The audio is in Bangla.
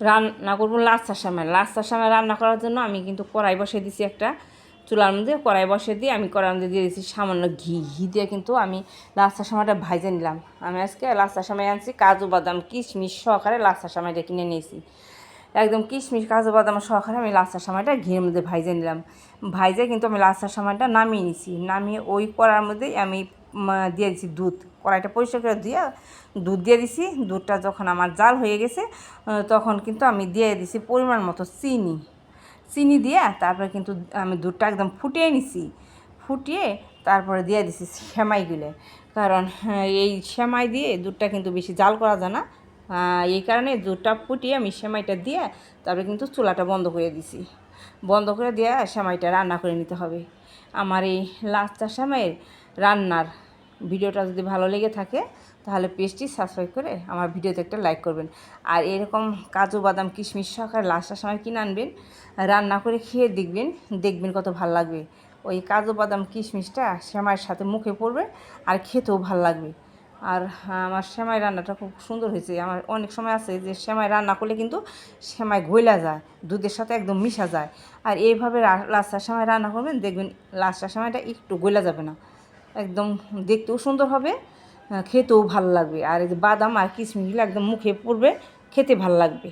রান্না করবো লাচ্ছার সময়। লাচ্ছার সময় রান্না করার জন্য আমি কিন্তু কড়াই বসিয়ে দিছি একটা চুলার মধ্যে। কড়াই বসিয়ে দিয়ে আমি কড়াইর মধ্যে দিয়ে দিয়েছি সামান্য ঘি দিয়ে কিন্তু আমি লাচ্ছার সময়টা ভাইজে নিলাম। আমি আজকে লাচ্ছার সময় আনছি কাজু বাদাম কিশমিশ সহকারে লাচ্ছার সময়টা কিনে নিয়েছি। একদম কিশমিশ কাজু বাদাম সহকারে আমি লাচ্ছার সময়টা ঘিয়ের মধ্যে ভাইজে নিলাম। ভাইজে কিন্তু আমি লাচ্ছার সময়টা নামিয়ে নিছি। নামিয়ে ওই কড়ার মধ্যেই আমি দিয়ে দিছি দুধ। কড়াইটা পরিষ্কার করে দিয়ে দুধ দিয়ে দিছি। দুধটা যখন আমার জাল হয়ে গেছে তখন কিন্তু আমি দিয়ে দিছি পরিমাণ মতো চিনি দিয়ে তারপরে কিন্তু আমি দুধটা একদম ফুটিয়ে নিছি। ফুটিয়ে তারপরে দিয়ে দিছি সেমাইগুলো, কারণ এই সেমাই দিয়ে দুধটা কিন্তু বেশি জাল করা যায় না। এই কারণে দুধটা ফুটিয়ে আমি সেমাইটা দিয়ে তারপরে কিন্তু চুলাটা বন্ধ করে দিছি। বন্ধ করে দিয়ে সেমাইটা রান্না করে নিতে হবে। আমার এই লাচ্ছা সেমাইয়ের রান্নার ভিডিওটা যদি ভালো লেগে থাকে তাহলে পেজটি সাবস্ক্রাইব করে আমার ভিডিওতে একটা লাইক করবেন। আর এরকম কাজু বাদাম কিশমিশ সহকারে লাচ্ছার সময় কিনে আনবেন, রান্না করে খেয়ে দেখবেন কত ভালো লাগবে। ওই কাজু বাদাম কিশমিশটা সেমাইয়ের সাথে মুখে পড়বে আর খেতেও ভালো লাগবে। আর আমার সেমাই রান্নাটা খুব সুন্দর হয়েছে। আমার অনেক সময় আছে যে সেমাই রান্না করলে কিন্তু সেমাই গইলা যায়, দুধের সাথে একদম মিশা যায়। আর এইভাবে লাচ্ছার সেমাই রান্না করবেন, দেখবেন লাচ্ছার সেমাইটা একটু গইলা যাবে না, একদম দেখতেও সুন্দর হবে, খেতেও ভালো লাগবে। আর এই যে বাদাম আর কিশমিশগুলো একদম মুখে পড়বে, খেতে ভালো লাগবে।